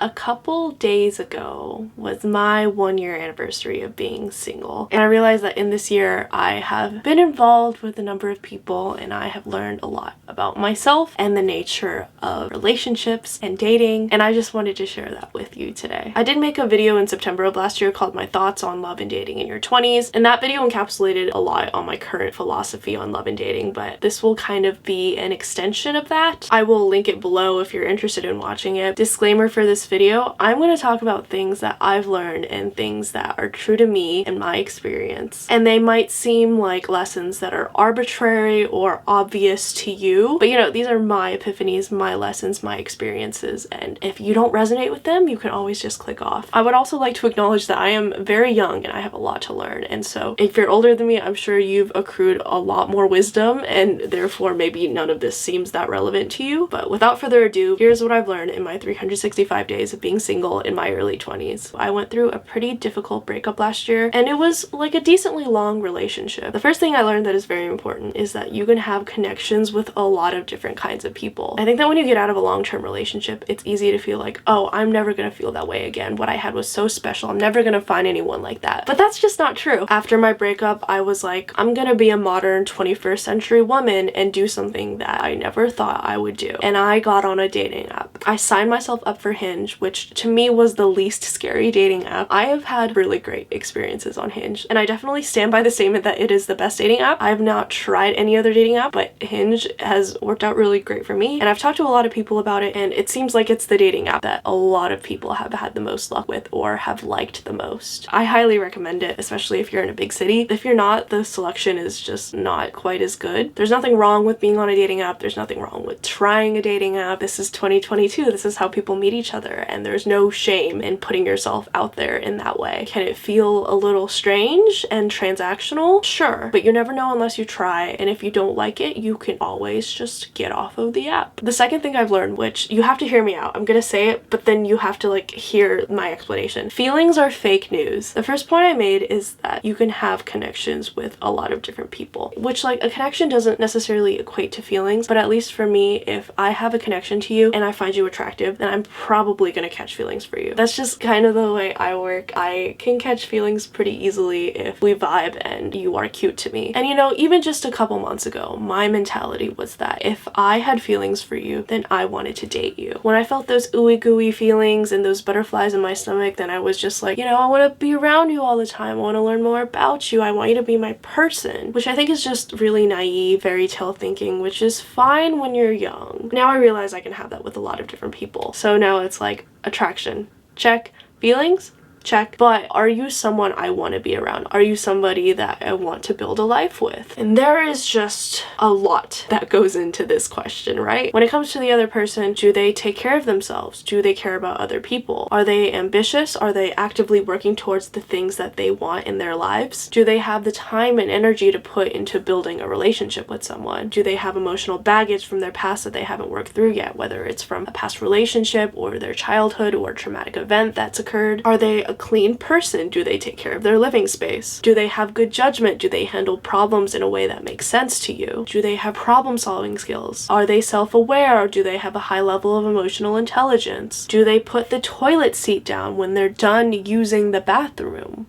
A couple days ago was my 1-year anniversary of being single, and I realized that in this year I have been involved with a number of people and I have learned a lot about myself and the nature of relationships and dating, and I just wanted to share that with you today. I did make a video in September of last year called My Thoughts on Love and Dating in Your 20s, and that video encapsulated a lot on my current philosophy on love and dating, but this will kind of be an extension of that. I will link it below if you're interested in watching it. Disclaimer for this video, I'm going to talk about things that I've learned and things that are true to me and my experience. And they might seem like lessons that are arbitrary or obvious to you, but you know, these are my epiphanies, my lessons, my experiences, and if you don't resonate with them, you can always just click off. I would also like to acknowledge that I am very young and I have a lot to learn, and so if you're older than me, I'm sure you've accrued a lot more wisdom, and therefore maybe none of this seems that relevant to you. But without further ado, here's what I've learned in my 365 days of being single in my early 20s. I went through a pretty difficult breakup last year, and it was like a decently long relationship. The first thing I learned that is very important is that you can have connections with a lot of different kinds of people. I think that when you get out of a long-term relationship, it's easy to feel like, oh, I'm never gonna feel that way again. What I had was so special. I'm never gonna find anyone like that. But that's just not true. After my breakup, I was like, I'm gonna be a modern 21st century woman and do something that I never thought I would do. And I got on a dating app. I signed myself up for Hinge, which to me was the least scary dating app. I have had really great experiences on Hinge, and I definitely stand by the statement that it is the best dating app. I've not tried any other dating app, but Hinge has worked out really great for me, and I've talked to a lot of people about it, and it seems like it's the dating app that a lot of people have had the most luck with or have liked the most. I highly recommend it, especially if you're in a big city. If you're not, the selection is just not quite as good. There's nothing wrong with being on a dating app. There's nothing wrong with trying a dating app. This is 2022. This is how people meet each other, and there's no shame in putting yourself out there in that way. Can it feel a little strange and transactional? Sure, but you never know unless you try, and if you don't like it, you can always just get off of the app. The second thing I've learned, which you have to hear me out, I'm gonna say it, but then you have to like hear my explanation. Feelings are fake news. The first point I made is that you can have connections with a lot of different people, which like a connection doesn't necessarily equate to feelings, but at least for me, if I have a connection to you and I find you attractive, then I'm probably gonna catch feelings for you. That's just kind of the way I work. I can catch feelings pretty easily if we vibe and you are cute to me. And you know, even just a couple months ago, my mentality was that if I had feelings for you, then I wanted to date you. When I felt those ooey gooey feelings and those butterflies in my stomach, then I was just like, you know, I want to be around you all the time. I want to learn more about you. I want you to be my person, which I think is just really naive fairy tale thinking, which is fine when you're young. Now I realize I can have that with a lot of different people. So now it's like attraction, check. Feelings, check. But are you someone I want to be around? Are you somebody that I want to build a life with? And there is just a lot that goes into this question, right? When it comes to the other person, do they take care of themselves? Do they care about other people? Are they ambitious? Are they actively working towards the things that they want in their lives? Do they have the time and energy to put into building a relationship with someone? Do they have emotional baggage from their past that they haven't worked through yet, whether it's from a past relationship or their childhood or a traumatic event that's occurred? Are they a clean person? Do they take care of their living space? Do they have good judgment? Do they handle problems in a way that makes sense to you? Do they have problem-solving skills? Are they self-aware? Do they have a high level of emotional intelligence? Do they put the toilet seat down when they're done using the bathroom?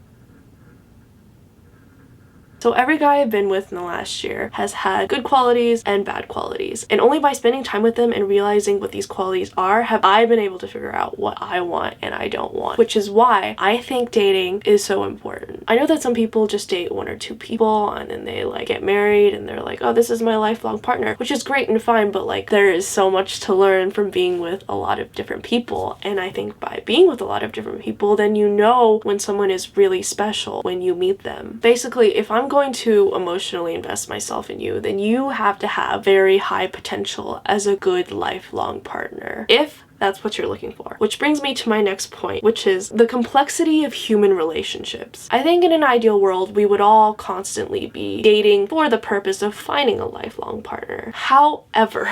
So every guy I've been with in the last year has had good qualities and bad qualities. And only by spending time with them and realizing what these qualities are have I been able to figure out what I want and I don't want. Which is why I think dating is so important. I know that some people just date 1 or 2 people and then they like get married and they're like, oh, this is my lifelong partner, which is great and fine, but like there is so much to learn from being with a lot of different people. And I think by being with a lot of different people, then you know when someone is really special when you meet them. Basically, if I'm going to emotionally invest myself in you, then you have to have very high potential as a good lifelong partner. If that's what you're looking for. Which brings me to my next point, which is the complexity of human relationships. I think in an ideal world, we would all constantly be dating for the purpose of finding a lifelong partner. However,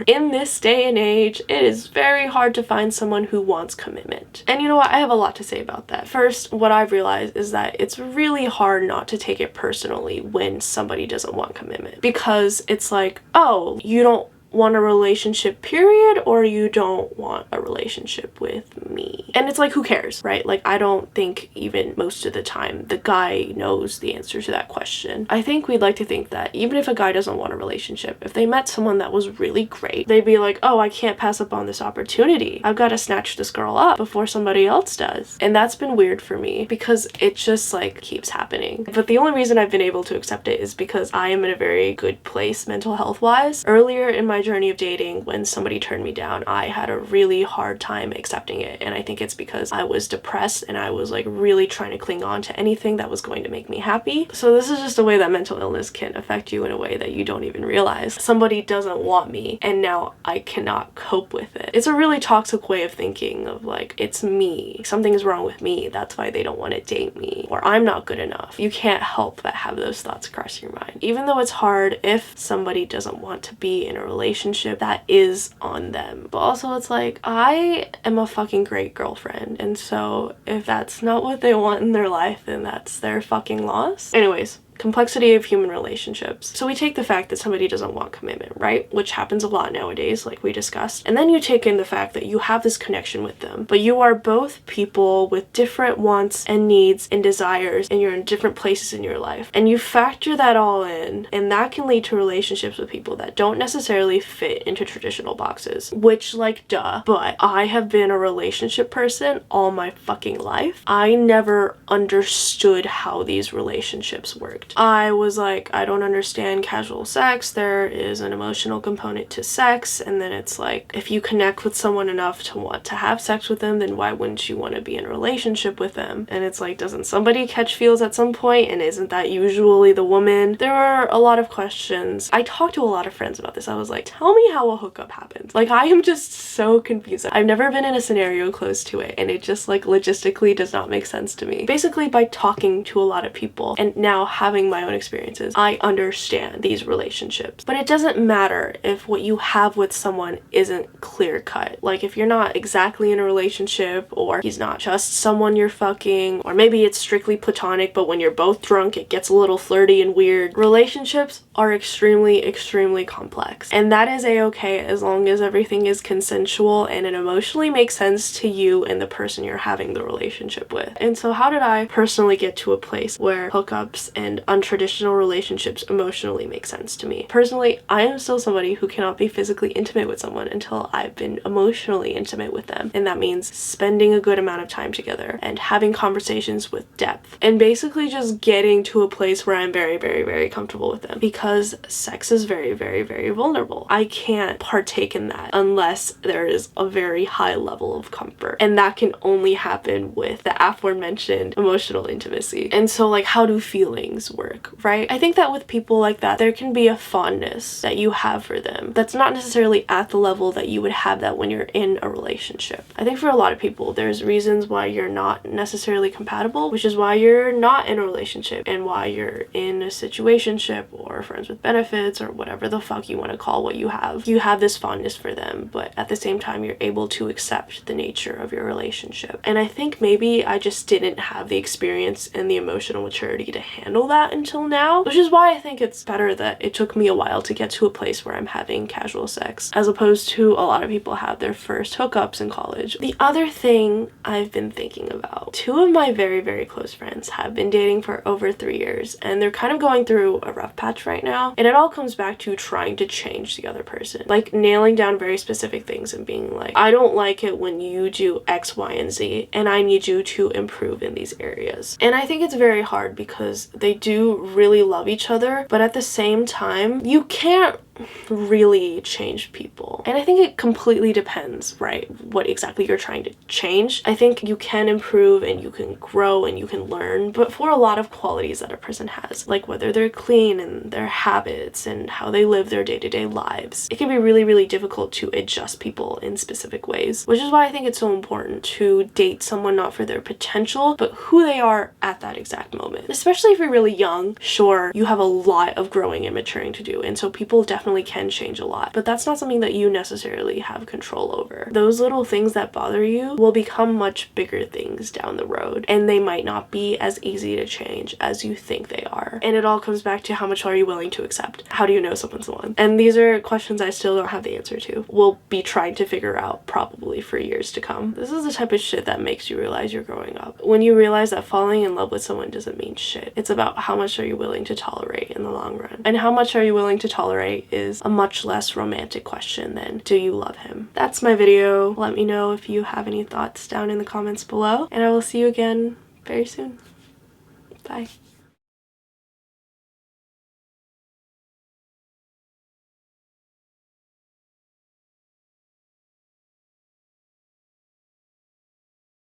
in this day and age, it is very hard to find someone who wants commitment. And you know what? I have a lot to say about that. First, what I've realized is that it's really hard not to take it personally when somebody doesn't want commitment. Because it's like, oh, you don't want a relationship, period, or you don't want a relationship with me. And it's like, who cares, right? Like, I don't think even most of the time the guy knows the answer to that question. I think we'd like to think that even if a guy doesn't want a relationship, if they met someone that was really great, they'd be like, oh, I can't pass up on this opportunity. I've got to snatch this girl up before somebody else does. And that's been weird for me because it just like keeps happening. But the only reason I've been able to accept it is because I am in a very good place mental health wise. Earlier in my journey of dating, when somebody turned me down, I had a really hard time accepting it. And I think it's because I was depressed and I was like really trying to cling on to anything that was going to make me happy. So this is just a way that mental illness can affect you in a way that you don't even realize. Somebody doesn't want me and now I cannot cope with it. It's a really toxic way of thinking of like, it's me. Something's wrong with me. That's why they don't want to date me. Or I'm not good enough. You can't help but have those thoughts cross your mind. Even though it's hard, if somebody doesn't want to be in a relationship, that is on them. But also it's like, I am a fucking great girlfriend. And so if that's not what they want in their life, then that's their fucking loss. Anyways, complexity of human relationships. So we take the fact that somebody doesn't want commitment, right? Which happens a lot nowadays, like we discussed. And then you take in the fact that you have this connection with them, but you are both people with different wants and needs and desires, and you're in different places in your life. And you factor that all in, and that can lead to relationships with people that don't necessarily fit into traditional boxes, which like duh, but I have been a relationship person all my fucking life. I never understood how these relationships worked. I was like, I don't understand casual sex. There is an emotional component to sex, and then it's like, if you connect with someone enough to want to have sex with them, then why wouldn't you want to be in a relationship with them? And it's like, doesn't somebody catch feels at some point, and isn't that usually the woman? There are a lot of questions. I talked to a lot of friends about this. I was like, tell me how a hookup happens. Like, I am just so confused. I've never been in a scenario close to it, and it just like logistically does not make sense to me. Basically, by talking to a lot of people and now having my own experiences, I understand these relationships. But it doesn't matter if what you have with someone isn't clear cut. Like, if you're not exactly in a relationship, or he's not just someone you're fucking, or maybe it's strictly platonic, but when you're both drunk it gets a little flirty and weird. Relationships are extremely complex, and that is a-okay as long as everything is consensual and it emotionally makes sense to you and the person you're having the relationship with. And so how did I personally get to a place where hookups and untraditional relationships emotionally make sense to me? Personally, I am still somebody who cannot be physically intimate with someone until I've been emotionally intimate with them, and that means spending a good amount of time together and having conversations with depth, and basically just getting to a place where I'm very comfortable with them, because sex is very vulnerable. I can't partake in that unless there is a very high level of comfort, and that can only happen with the aforementioned emotional intimacy. And so like, how do feelings work, right? I think that with people like that, there can be a fondness that you have for them that's not necessarily at the level that you would have that when you're in a relationship. I think for a lot of people, there's reasons why you're not necessarily compatible, which is why you're not in a relationship and why you're in a situationship or friends with benefits or whatever the fuck you want to call what you have. You have this fondness for them, but at the same time, you're able to accept the nature of your relationship. And I think maybe I just didn't have the experience and the emotional maturity to handle that until now, which is why I think it's better that it took me a while to get to a place where I'm having casual sex, as opposed to a lot of people have their first hookups in college. The other thing I've been thinking about, two of my very close friends have been dating for over 3 years, and they're kind of going through a rough patch right now, and it all comes back to trying to change the other person, like nailing down very specific things and being like, I don't like it when you do X, Y, and Z, and I need you to improve in these areas. And I think it's very hard because they do really love each other, but at the same time, you can't really change people. And I think it completely depends, right, what exactly you're trying to change. I think you can improve and you can grow and you can learn, but for a lot of qualities that a person has, like whether they're clean and their habits and how they live their day-to-day lives, it can be really difficult to adjust people in specific ways, which is why I think it's so important to date someone not for their potential, but who they are at that exact moment. Especially if you're really young, sure, you have a lot of growing and maturing to do, and so people definitely definitely can change a lot, but that's not something that you necessarily have control over. Those little things that bother you will become much bigger things down the road, and they might not be as easy to change as you think they are. And it all comes back to how much are you willing to accept? How do you know someone's the one? And these are questions I still don't have the answer to. We'll be trying to figure out probably for years to come. This is the type of shit that makes you realize you're growing up. When you realize that falling in love with someone doesn't mean shit. It's about how much are you willing to tolerate in the long run. And how much are you willing to tolerate is a much less romantic question than do you love him? That's my video. Let me know if you have any thoughts down in the comments below, and I will see you again very soon. Bye.